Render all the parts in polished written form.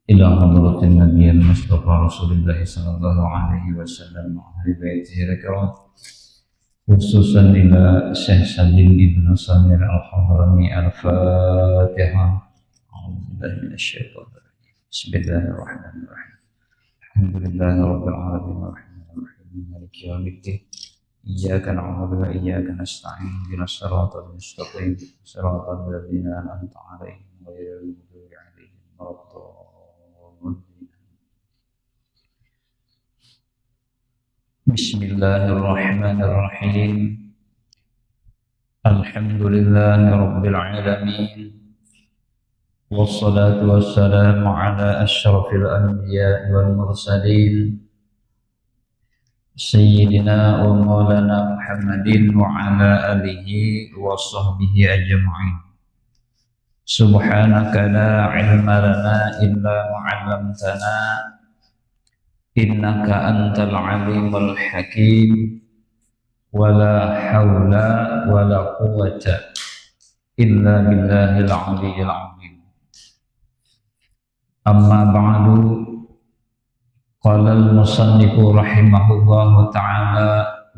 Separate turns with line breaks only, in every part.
إلى حضرة النبي المصطفى رسول الله صلى الله عليه وسلم وأهل بيته الكرام، خصوصا إلى الشيخ سليم بن سمير الحضرمي. الفاتحة. أعوذ بالله من الشيطان الرجيم. بسم الله الرحمن الرحيم. الحمد لله رب العالمين الرحمن الرحيم مالك يوم الدين. إياك نعبد وإياك نستعين اهدنا الصراط المستقيم صراط الذين أنعمت عليهم غير المغضوب عليهم ولا الضالين. بسم الله الرحمن الرحيم. الحمد لله رب العالمين، والصلاة والسلام على أشرف الأنبياء والمرسلين سيدنا ومولانا محمد وعلى آله وصحبه أجمعين. سبحانك لا علم لنا إلا ما علمتنا إنك أنت العليم الحكيم، ولا حول ولا قوة إلا بالله العلي العظيم. أما بعد، قال المصنف رحمه الله تعالى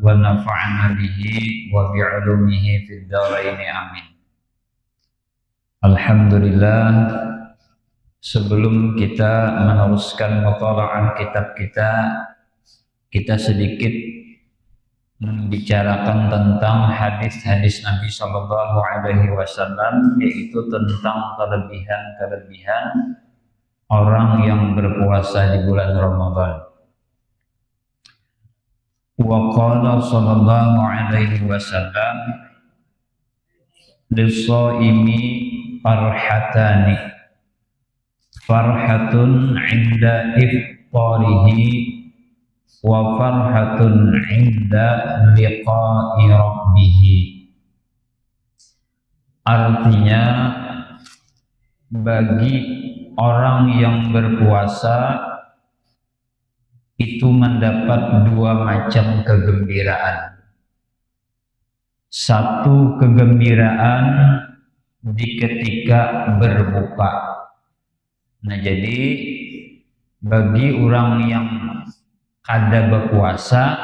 ونفعنا به وبعلومه في الدارين آمين. Alhamdulillah, sebelum kita meneruskan mutalaah kitab kita sedikit membicarakan tentang hadis-hadis Nabi Shallallahu Alaihi Wasallam, yaitu tentang kelebihan-kelebihan orang yang berpuasa di bulan Ramadan. Wa qala sallallahu alaihi wasallam lis-shaimi farhatani, farhatun 'inda iftarihi wa farhatun 'inda liqa'i rabbih. Artinya, bagi orang yang berpuasa itu mendapat dua macam kegembiraan. Satu, kegembiraan di ketika berbuka. Nah, jadi bagi orang yang kada berpuasa,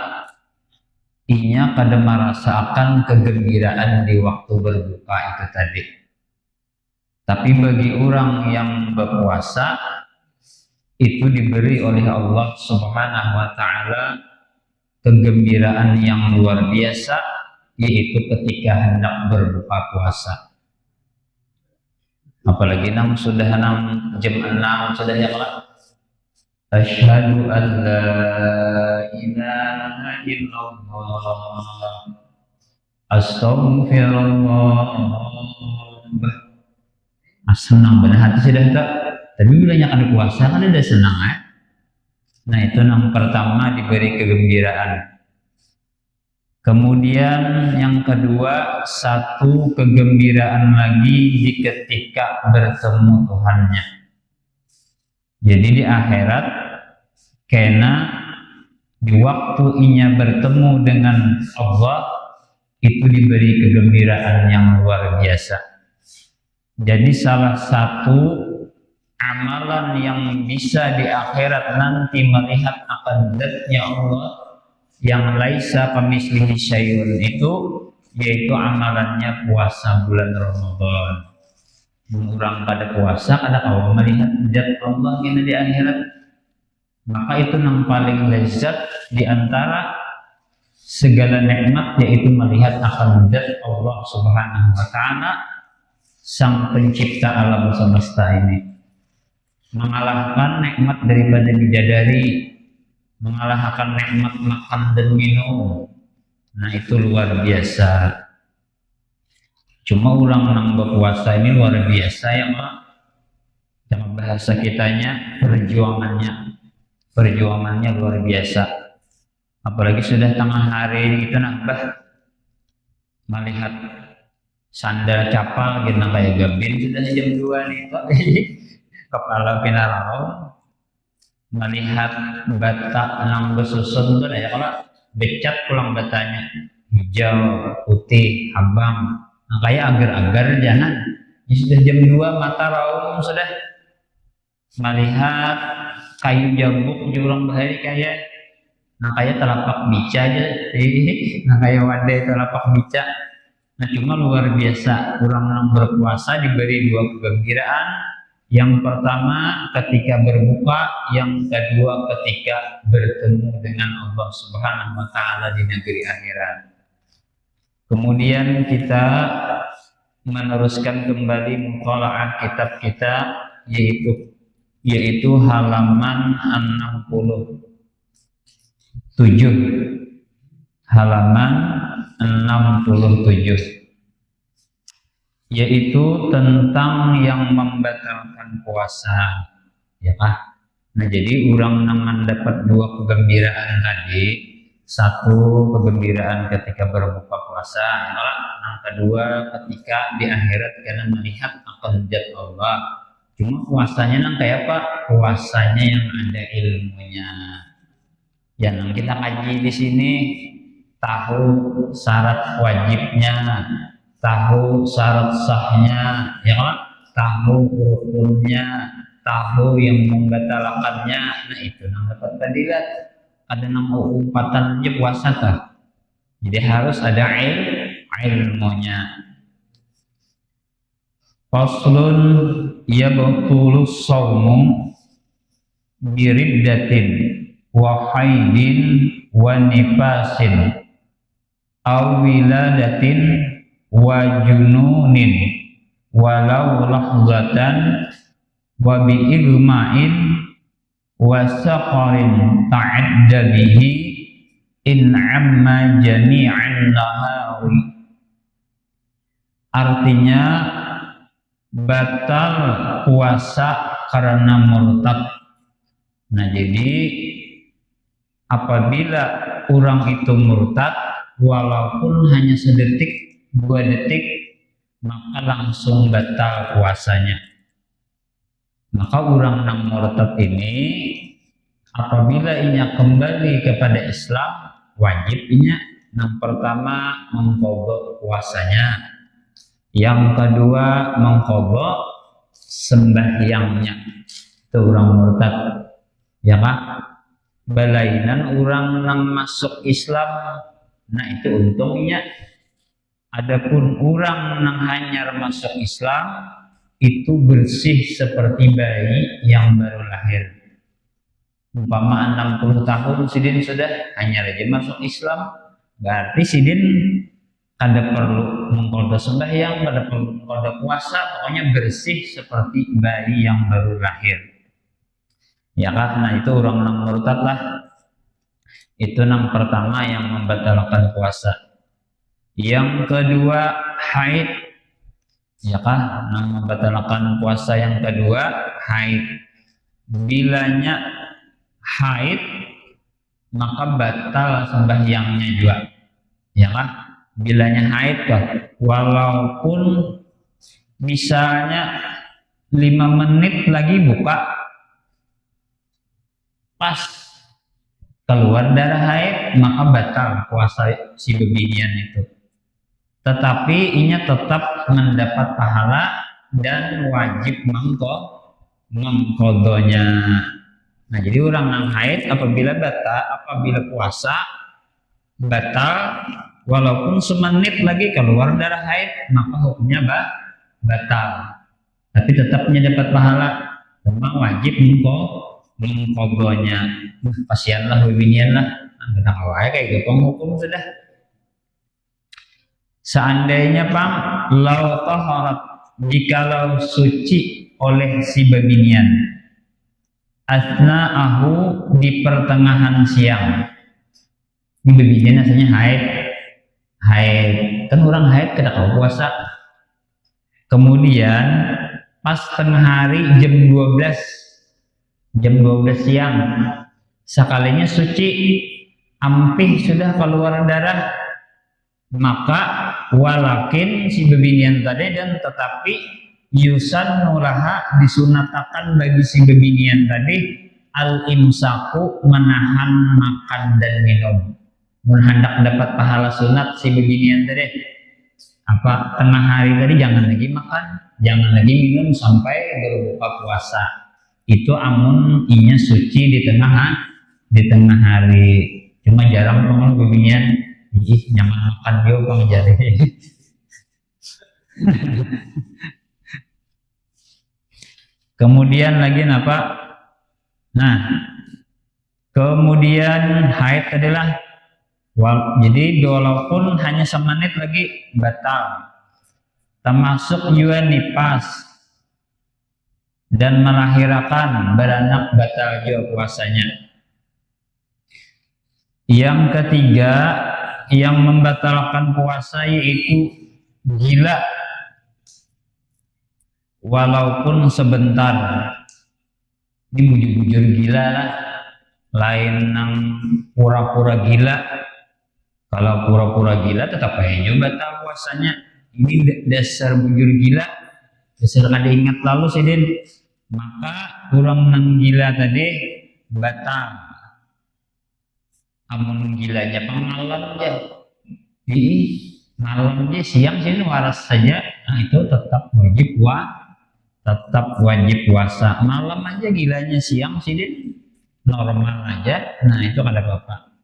inya kada merasakan kegembiraan di waktu berbuka itu tadi. Tapi bagi orang yang berpuasa, itu diberi oleh Allah Subhanahu wa Ta'ala kegembiraan yang luar biasa, yaitu ketika hendak berbuka puasa. Apalagi sudah jam 6 sudah ya kalau asyhadu an la ilaha illallah astaghfirullah. Senang benar hati sudah tak, tapi bila yang ada puasa kan ada senang ya. Nah, itu yang pertama, diberi kegembiraan. Kemudian yang kedua, satu kegembiraan lagi di ketika bertemu Tuhannya. Jadi di akhirat, karena di waktu inya bertemu dengan Allah, itu diberi kegembiraan yang luar biasa. Jadi salah satu amalan yang bisa di akhirat nanti melihat akan zat-Nya Allah yang laisa kamitslihi syai'un, itu yaitu amalannya puasa bulan Ramadan. Orang pada puasa kada tahu melihat zat Allah yang di akhirat, maka itu yang paling lezat di antara segala nikmat, yaitu melihat akan zat Allah Subhanahu wa Ta'ala, Sang Pencipta alam semesta ini. Mengalahkan nikmat daripada bidadari, mengalahkan nikmat makan dan minum. Nah, itu luar biasa. Cuma orang yang berpuasa ini luar biasa ya, Pak. Sama bahasa kitanya, perjuangannya luar biasa. Apalagi sudah tengah hari itu nambah melihat sandal capal gitu kayak gabin sudah jam 2 nih Pak. Kepala pinarau melihat bata yang besusun itu ya, kalau becat pulang batanya hijau, putih, abang, nah, kayak agar-agar jangan. Ini sudah jam 2 mata raung sudah melihat kayu jambuk di urang bahari kayak nah kayak telapak bica aja nah kayak wadai telapak bica. Nah cuma luar biasa orang yang berpuasa diberi dua kegembiraan. Yang pertama ketika berbuka, yang kedua ketika bertemu dengan Allah Subhanahu wa taala di negeri akhirat. Kemudian kita meneruskan kembali mutalaah kitab kita yaitu halaman 67. Halaman 67 yaitu tentang yang membatalkan puasa, ya Pak. Nah jadi orang yang dapat dua kegembiraan tadi, satu kegembiraan ketika berbuka puasa, yang kedua ketika di akhirat karena melihat akan zat Allah. Cuma puasanya nang kayak apa? Puasanya yang ada ilmunya. Yang kita kaji di sini tahu syarat wajibnya, tahu syarat sahnya, ya kan? Tahu rukunnya, tahu yang membatalkannya. Nah itu nang dapat fadilat. Ada nama umpatan aja puasa tak. Jadi harus ada ilmunya. Faslun yabtulus shaumu biriddatin wa haidin wa nifasin aw wiladatin wa jununin walau lahzatan wa bi igma'in wa saqarin ta'adda bihi in amma jami'an nahari. Artinya batal puasa karena murtad. Nah jadi apabila orang itu murtad walaupun hanya sedetik 2 detik maka langsung batal puasanya. Maka orang yang murtad ini apabila ia kembali kepada Islam wajib inya yang pertama mengqadha puasanya, yang kedua mengqadha sembahyangnya. Itu orang murtad, ya Pak. Balainan orang yang masuk Islam, nah itu untungnya. Adapun orang yang hanya masuk Islam itu bersih seperti bayi yang baru lahir. Umpama 60 tahun sidin sudah hanya aja masuk Islam, berarti sidin ada perlu mengqadha sembahyang, ada perlu mengqadha puasa, pokoknya bersih seperti bayi yang baru lahir. Ya karena itu orang yang murtad lah. Itu yang pertama yang membatalkan puasa. Yang kedua haid, ya kan? Yang membatalkan puasa yang kedua haid. Bilanya haid maka batal sembahyangnya juga, ya kan? Bilanya haid kan, walaupun misalnya 5 menit lagi buka, pas keluar darah haid maka batal puasa si bebinian itu. Tetapi inya tetap mendapat pahala dan wajib mengqadhanya. Nah jadi orang yang haid apabila puasa batal walaupun semenit lagi keluar darah haid maka hukumnya batal, tapi tetapnya dapat pahala, cuma wajib mengqadhanya. Pasianlah bebinianlah kita kawai kayak gitu hukum sudah. Seandainya Pak lau taharat, jikalau suci oleh si bebinian asna'ahu di pertengahan siang. Ini bebinian asalnya haid kan orang haid kena kalau puasa. Kemudian pas tengah hari jam 12 siang sekalinya suci ampih sudah keluar darah, maka walakin si bebinian tadi dan tetapi yusan nuraha disunatakan bagi si bebinian tadi al-imsaku menahan makan dan minum. Hendak dapat pahala sunat si bebinian tadi apa tengah hari tadi jangan lagi makan, jangan lagi minum sampai berbuka puasa. itu amun inya suci di tengah hari. Cuma jarang pengen beginian, ih nyaman makan dia bang jari. Kemudian lagi apa? Nah, kemudian haid adalah jadi walaupun hanya semenit lagi batal, termasuk juga nipas dan melahirkan beranak batal juga puasanya. Yang ketiga yang membatalkan puasa yaitu gila walaupun sebentar. Ini bujur-bujur gila lah, lain nang pura-pura gila. Kalau pura-pura gila tetap aja batal puasanya. Ini dasar bujur gila, dasar kada ingat lalu sidin. Maka kurang nang gila tadi batal. Amun gilanya pemalam aja, malam aja siang sini waras saja, nah itu tetap wajib puasa. Malam aja gilanya siang sini normal aja, nah itu kada apa-apa.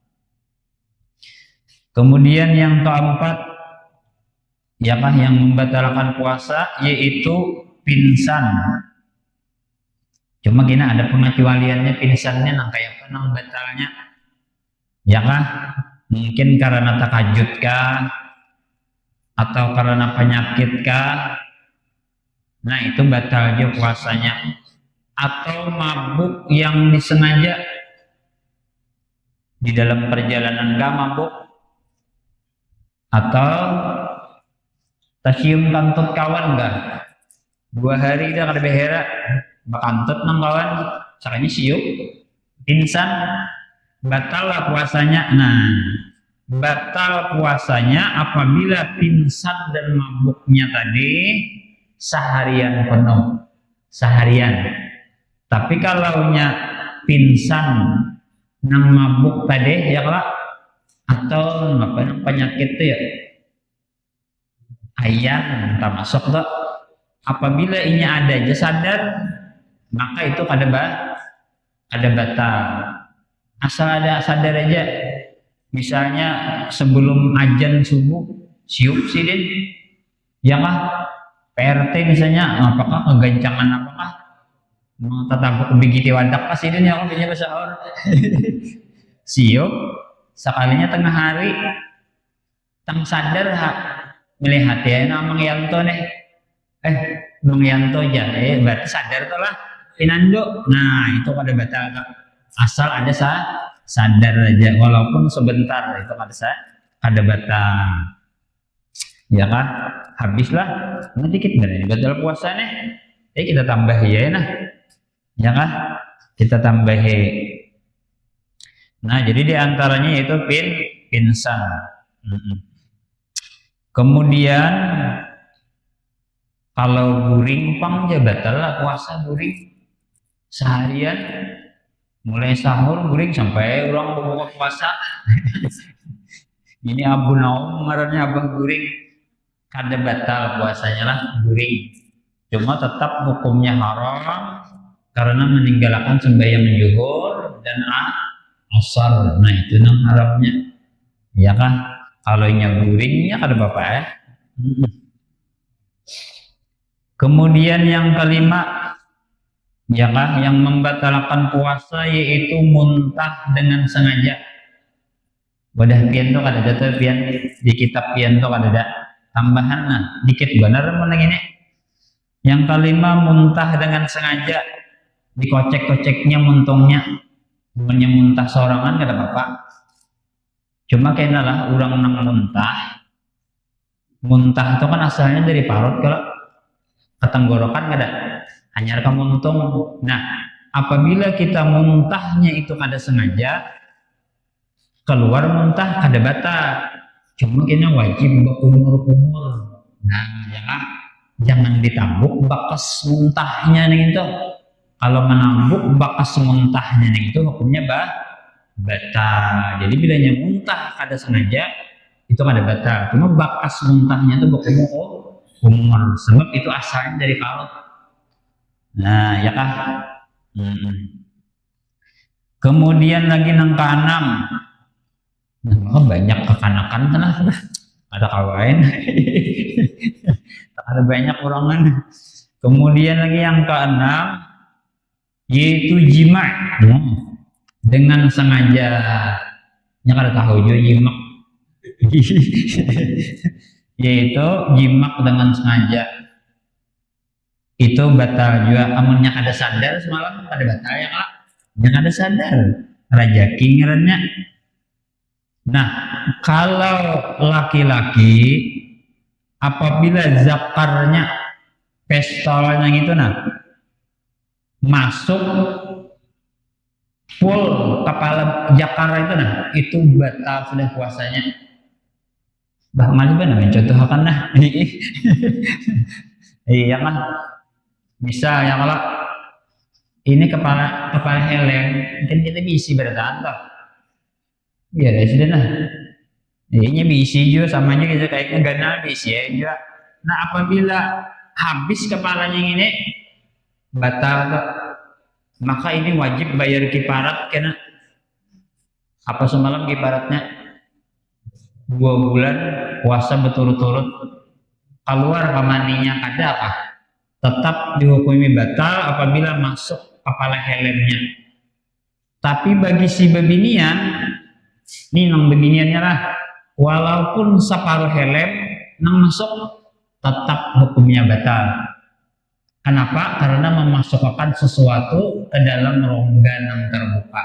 Kemudian yang keempat, yakah yang membatalkan puasa yaitu pingsan. Cuma gini ada pengecualiannya, pingsannya nang kayak apa nang batalnya? Yakah mungkin karena takajud kah atau karena penyakit kah? Nah itu batal aja puasanya. Atau mabuk yang disengaja di dalam perjalanan gak mabuk, atau tasium kantut kawan gak 2 hari kita kada behera bakantut nang kawan sakanya siup pingsan, batal lah puasanya. Nah batal puasanya apabila pingsan dan mabuknya tadi seharian penuh, seharian. Tapi kalau nya pingsan nang mabuk tadi ya kak, atau apa nang penyakit itu ya ayan termasuk tuh, apabila ini ada aja sadar maka itu ada batal. Asal ada sadar aja, misalnya sebelum azan subuh siup sidin ya kah, PRT misalnya apakah kegancangan apakah mau tetap begitu wadak pas sidin ya kah bahasa sahur siup sekalinya tengah hari tang sadar melihat ya nama Yanto nih Bang Yanto aja berarti sadar tuh lah pinando. Nah itu pada batal asal ada sadar aja walaupun sebentar, itu ada batal ya kan. Habislah nanti kita batal puasa nih kita tambah ya nah ya kan, kita tambah. Nah jadi diantaranya itu pingsan. Kemudian kalau guring pang ya batal lah puasa guring seharian, mulai sahur guring sampai orang berbuka puasa. Ini Abu Naum ngarannya abah guring, kada batal puasanya lah guring. Cuma tetap hukumnya haram karena meninggalkan sembahyang zuhur dan asar. Nah itu nang haramnya ya kan. Kalau nya guringnya kada apa-apa ya. Kemudian yang kelima ya kan, yang membatalkan puasa yaitu muntah dengan sengaja. Wadah pian tuh kada ada pian di kitab pian tuh kada ada tambahan nah dikit benar meneng ini. Yang kelima muntah dengan sengaja, dikocek-koceknya muntungnya, temennya muntah sorangan kada apa-apa. Cuma kena lah orang nang muntah itu kan asalnya dari parut kalau ke tenggorokan kada hanya ke muntung. Nah apabila kita muntahnya itu kada sengaja keluar muntah kada batal, cuma kena wajib berkumur-kumur. Nah ya kan, jangan ditambuk bakas muntahnya nih itu. Kalau menambuk bakas muntahnya nih itu hukumnya batal. Jadi bilanya muntah kada sengaja itu kada batal, cuma bakas muntahnya itu berkumur sebab itu asalnya dari parut. Nah ya kan, Kemudian lagi nang keenam, nah, banyak kekanakan tenang, ada kawain, ada banyak orangan. Kemudian lagi yang keenam, yaitu jima, dengan sengaja. Nya kada tahu juga jimak, yaitu jimak dengan sengaja. Itu batal juga. Amunnya kada sadar semalam kada batal ya kak. Yang ada sadar raja kingirannya. Nah, kalau laki-laki apabila zakarnya pestolnya itu masuk full kepala jakar itu itu batal sudah puasanya. Bah mana namanya contohkan iya kan, bisa ya kalau ini kepala helm kan kita bisi bertahan toh. Iya deh sudah ini bisi juga sama aja gitu kayaknya ganal bisi ya juga. Nah apabila habis kepalanya ini batal toh, maka ini wajib bayar kiparat karena apa semalam kiparatnya 2 bulan puasa berturut-turut, keluar kamaninya kada apa tetap dihukumi batal apabila masuk kepala helmnya. Tapi bagi si bebinian, ini nang bebiniannya lah, walaupun separuh helm nang masuk tetap hukumnya batal. Kenapa? Karena memasukkan sesuatu ke dalam rongga yang terbuka.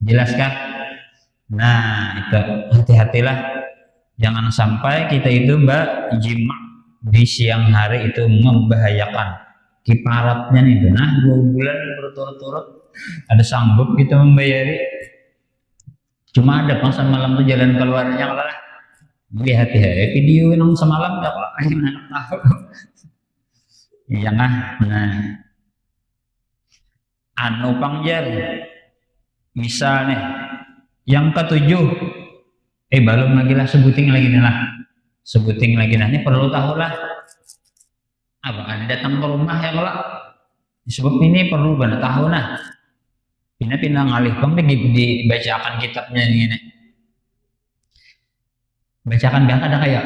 Jelas kan? Nah, itu hati-hatilah. Jangan sampai kita itu jima di siang hari itu membahayakan. Kiparatnya nih, 2 bulan berturut-turut ada sanggup kita membayari. Cuma ada pas malam tuh jalan keluarnya lah. Lihat ya video yang semalam dah kalau anak tahu. Iya kan? Nah, anu pangjar. Misal nih, yang ketujuh, belum lagi lah sebuting lagi nih lah. Sebuting lagi nah, ini perlu tahu lah. Apa ada datang ke rumah ya kalau sebab ini perlu banget tahu nah. Pindah ngalih bang dibacakan kitabnya ini. Bacakan biar ada kayak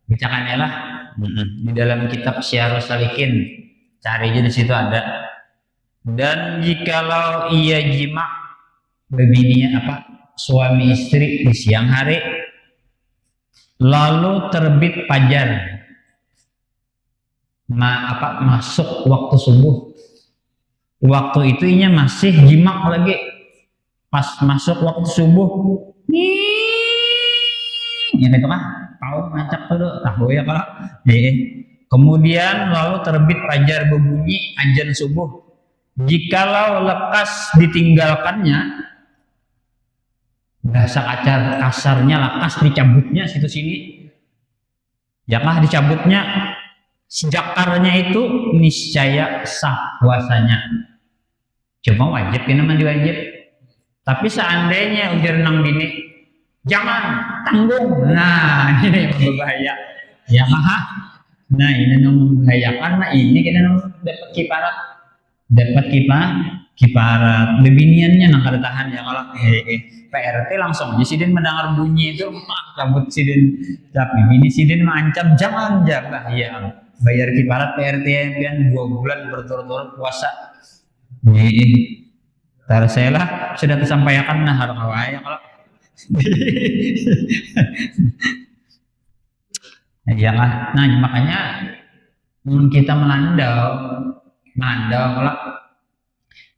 bacakan ya lah. Di dalam kitab Syiarus Salikin cari aja di situ ada. Dan jikalau ia jima bebininya apa suami istri di siang hari lalu terbit fajar masuk waktu subuh, waktu itu inya masih jima lagi pas masuk waktu subuh ini itu kan tahu ngacak dulu tahu ya kalau kemudian lalu terbit fajar berbunyi azan subuh, jikalau lekas ditinggalkannya bahasa kasarnya lekas dicabutnya situ sini jangan dicabutnya sejakarnya itu niscaya sah puasanya, cuma wajib ini mandi wajib. Tapi seandainya ujar nang bini jangan tanggung, nah ini yang berbahaya ya mah. Nah ini yang membahayakan. Nah ini kita dapat kiparat bebiniannya nang kada tahan ya kalau PRT langsung aja sidin mendengar bunyi itu cabut sidin, tapi bini sidin mengancam jangan bahaya bayar kiparat PRT yang 2 bulan berturut-turut puasa. Tar saya lah sudah tersampaikan nah harus kawaya kalau ya lah. Nah makanya kita melandau kalau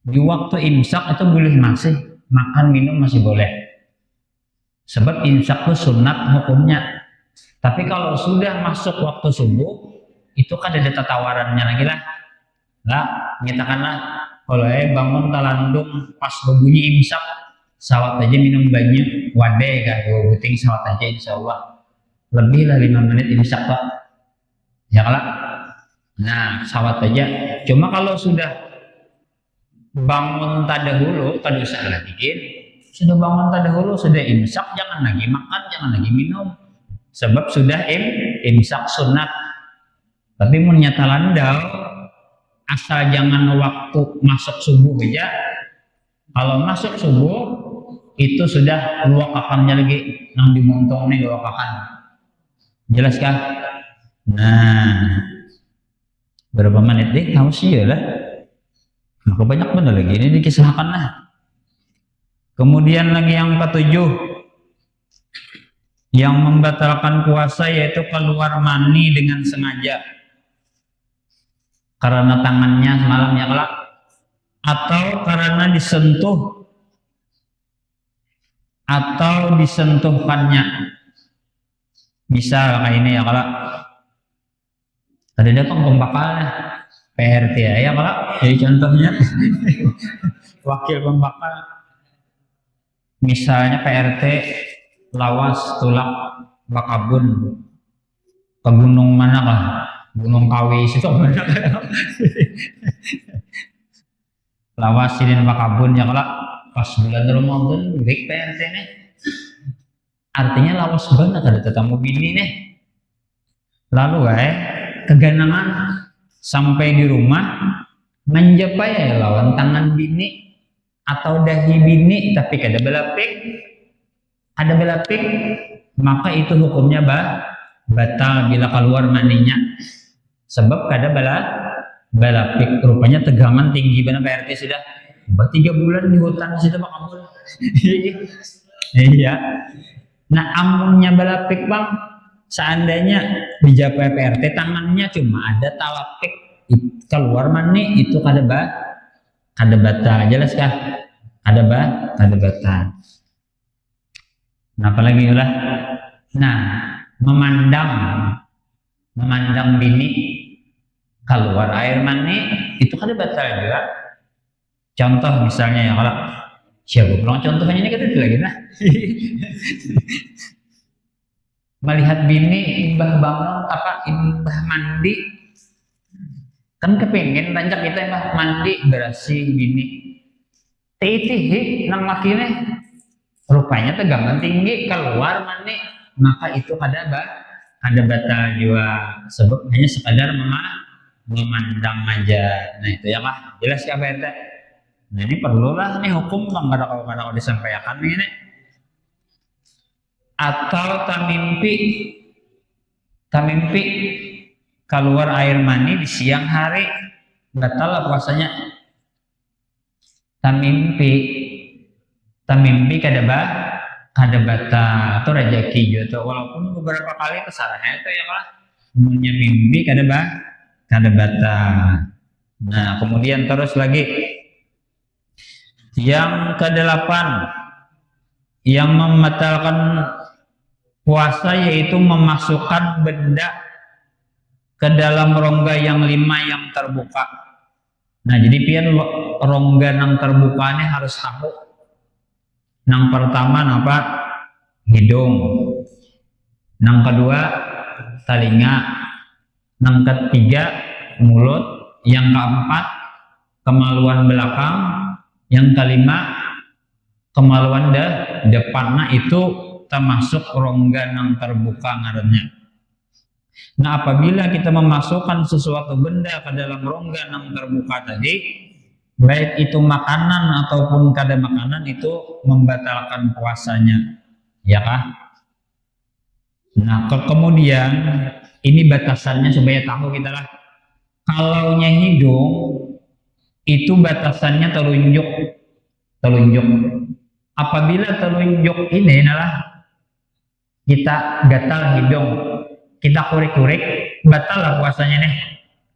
di waktu imsak itu boleh masih makan minum masih boleh, sebab imsak itu sunat hukumnya. Tapi kalau sudah masuk waktu subuh itu kan ada tawarannya lagi lah nyatakanlah kalau bangun talandung pas berbunyi imsak sawat aja minum banyu wadai kah 2 buting sawat aja insya Allah lebih lah 5 menit imsak pak ya kalau nah sawat aja. Cuma kalau sudah bangun tadahulu kada usah lagi sudah bangun tadahulu sudah imsak jangan lagi makan jangan lagi minum sebab sudah imsak sunat. Tapi mun nyata landau asal jangan waktu masuk subuh aja. Kalau masuk subuh itu sudah dua kakannya lagi yang dimuntong nih dua kakan. Jelas kah? Nah, berapa menit deh? Haus ya lah. Maka banyak benar lagi ini dikisahkan lah. Kemudian lagi yang ketujuh, yang membatalkan puasa yaitu keluar mani dengan sengaja karena tangannya semalam ya kelak, atau karena disentuh atau disentuhkannya. Misal kayak ini ya kelak, ada pembakalnya PRT ya kelak, jadi contohnya wakil pembakal. Misalnya PRT Lawas Tulak Bakabun ke gunung mana kah? Gunung Kawi itu mana kah? Lawas Sidin Bakabun ya kalau pas bulan Ramadan baik PRT nih. Artinya lawas banget ada tetamu bini nih. Lalu keganangan sampai di rumah menjapai lawan tangan bini atau dahi bini tapi kada belapik, maka itu hukumnya batal bila keluar maninya, sebab kada belapik. Rupanya tegangan tinggi benar PRT sudah 3 bulan di hutan sudah Pak Kabul. Iya. Nah amunnya belapik bang, seandainya dijapai PRT tangannya cuma ada talapik keluar mani itu kada batal. Jelas kah? Kada batal. Nah, apalagi ulah. Nah, memandang bini keluar air mani itu kada batal juga. Contoh misalnya ya kalau siapa pulang contohnya ini kita lagi nah. Melihat bini imbah bangun imbah mandi, kan kepengen rancak kita imbah mandi bersih bini. Tih nang makine rupanya tegangan tinggi keluar mani, maka itu kada batal juga, sebab hanya sekadar memandang aja. Nah itu ya mah jelas ya PRT. Nah ini perlulah nih hukum bang kadang disampaikan ini. Atau tamimpi keluar air mani di siang hari, batal lah puasanya. Tamimpi kada batal atau rezeki gitu, walaupun beberapa kali kesalahannya itu ya lah punya mimpi kada batal. Nah kemudian terus lagi yang ke-8 yang membatalkan puasa yaitu memasukkan benda ke dalam rongga yang 5 yang terbuka. Nah jadi pian rongga yang terbuka ini harus tahu. Yang pertama apa? Hidung. Yang kedua telinga. Yang ketiga mulut. Yang keempat kemaluan belakang. Yang kelima kemaluan depan. Nah itu termasuk rongga yang terbuka ngarannya. Nah apabila kita memasukkan sesuatu benda ke dalam rongga yang terbuka tadi, baik itu makanan ataupun kada makanan, itu membatalkan puasanya, ya kah? Nah kemudian ini batasannya supaya tahu kita lah. Kalaunya hidung itu batasannya telunjuk. Apabila telunjuk ini adalah kita gatal hidung, kita kurik-kurik, batal lah puasanya nih.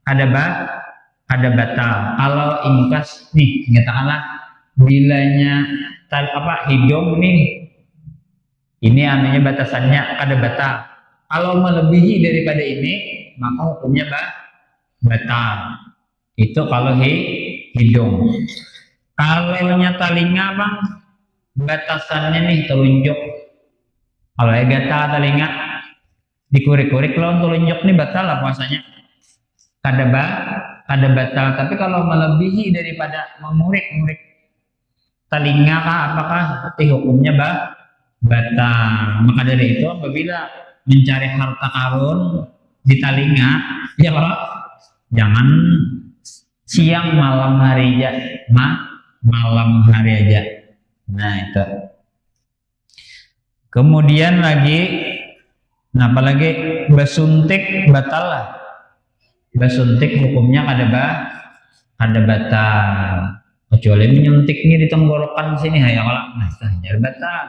Ada batal. Kalau ingkas nih, katakanlah bilanya hidung nih, ini anunya batasannya ada batal. Kalau melebihi daripada ini, maka hukumnya batal. Itu kalau hidung. Kalau telinga bang, batasannya nih telunjuk. Kalau gatal telinga, dikurik-kurik lawan telunjuk nih batal lah puasanya. Kada batal. Tapi kalau melebihi daripada mengurik-ngurik telinga kah apakah hukumnya batal. Maka dari itu apabila mencari harta karun di telinga, ya kalau jangan siang malam hari aja, malam hari aja. Nah itu. Kemudian lagi, nah apalagi basuntik batal lah. Basuntik hukumnya kada batal. Kecuali menyuntiknya di tenggorokan sini ya kalau nah itu hanya batal.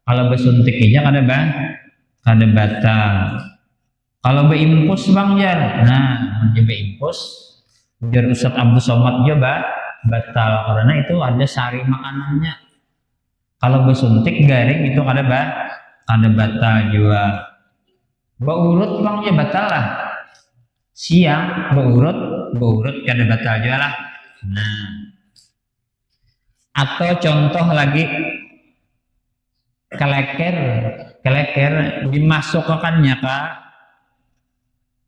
Kalau basuntiknya kada batal. Kalau beimpus bang jar, nah beimpus jar Ustaz Abdul Somad juga batal karena itu ada sari makanannya. Kalau bersuntik garing itu kada batal juga. Beurut bang ya batal lah. Siang beurut kada batal juga lah. Nah, atau contoh lagi keleker dimasukkannya ke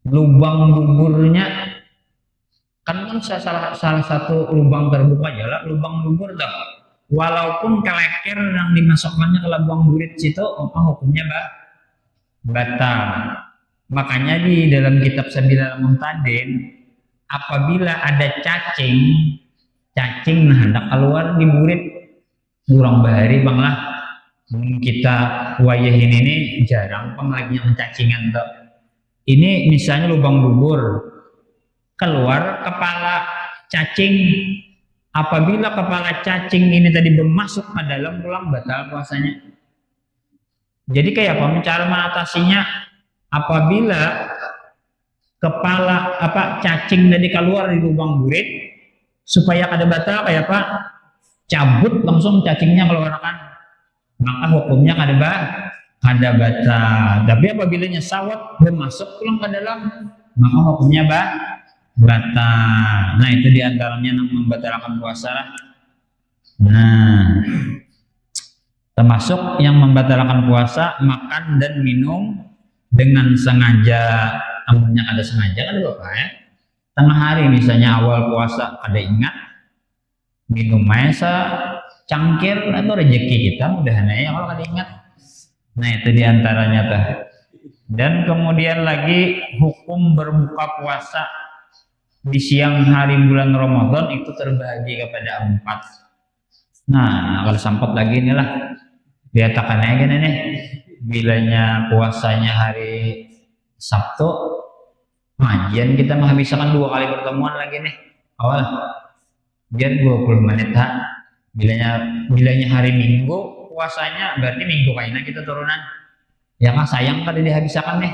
lubang buburnya kan salah satu lubang terbuka aja lah lubang bubur dah. Walaupun keleker yang dimasukkannya ke lubang burit situ apa hukumnya batal. Makanya di dalam kitab Sabilal Muhtadin apabila ada cacing nah hendak keluar di burit kurang bahari bang lah. Kita wayah ini jarang pang lagi yang cacingan tuh. Ini misalnya lubang bubur keluar kepala cacing. Apabila kepala cacing ini tadi bermasuk ke dalam tulang batal puasanya. Jadi kayak apa cara mengatasinya? Apabila kepala cacing tadi keluar di lubang burit supaya kada batal kayak apa? Cabut langsung cacingnya keluarkan. Maka hukumnya kada batal. Tapi apabila nyesawat bermasuk pulang ke dalam maka hukumnya batal. Nah itu diantaranya yang membatalkan puasa lah. Nah termasuk yang membatalkan puasa makan dan minum dengan sengaja. Amunnya ada sengaja kan apa ya? Tengah hari misalnya awal puasa kada ingat minum mesa cangkir atau rezeki kita mudahan ya kalau kada ingat. Nah itu diantaranya tuh. Dan kemudian lagi hukum berbuka puasa di siang hari bulan Ramadan itu terbagi kepada 4. Nah kalau sempat lagi inilah diatakan aja nih bilanya puasanya hari Sabtu majian kita menghabiskan 2 kali pertemuan lagi nih awal biar 20 menit bilanya hari Minggu puasanya berarti Minggu kayaknya kita turunan ya kan sayang tadi dihabiskan nih.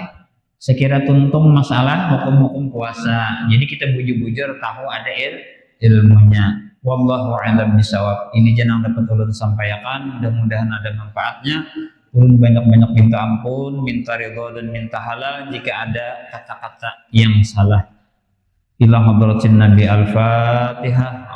Sekira tuntung masalah hukum-hukum puasa. Jadi kita bujur-bujur tahu ada ilmunya. Wallahu a'lam bishawab. Ini jenang dapat ulun sampaikan. Mudah-mudahan ada manfaatnya. Ulun banyak-banyak minta ampun, minta ridho dan minta halal jika ada kata-kata yang salah. Ila hadratin Nabi Al-Fatihah.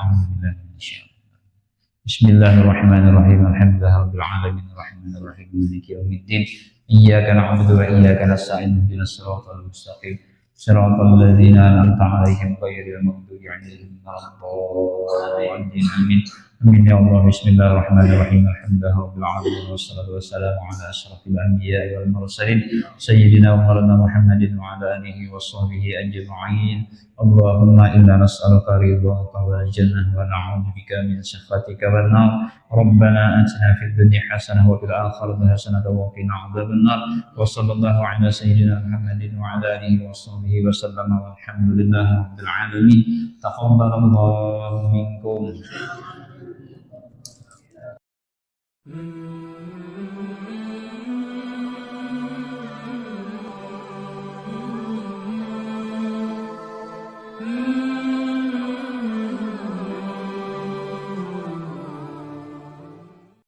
Bismillahirrahmanirrahim. Alhamdulillahirabbil alamin arrahmanir rahim maliki yaumiddin. Iyyaka na'budu wa iyyaka nasta'in ihdinas siratal mustaqim siratal ladzina an'amta 'alaihim ghairil maghdubi 'alaihim waladdallin amin. Amin ya Allah. Bismillahirrahmanirrahim. Alhamdulillahirabbil alamin wassalatu wassalamu ala asyrafil anbiya'i wal mursalin sayyidina wa maulana Muhammadin wa ala alihi washabbihi ajma'in. Allahumma inna nas'aluka ridhaka wal jannah wa na'udzubika min sakhatika wan nar. Rabbana atina fid dunya hasanah wa fil akhirati hasanah wa qina adzaban nar. Wa sallallahu ala sayyidina Muhammadin wa ala alihi washabbihi wa sallama walhamdulillahi rabbil alamin. Taqabbalallahu minkum.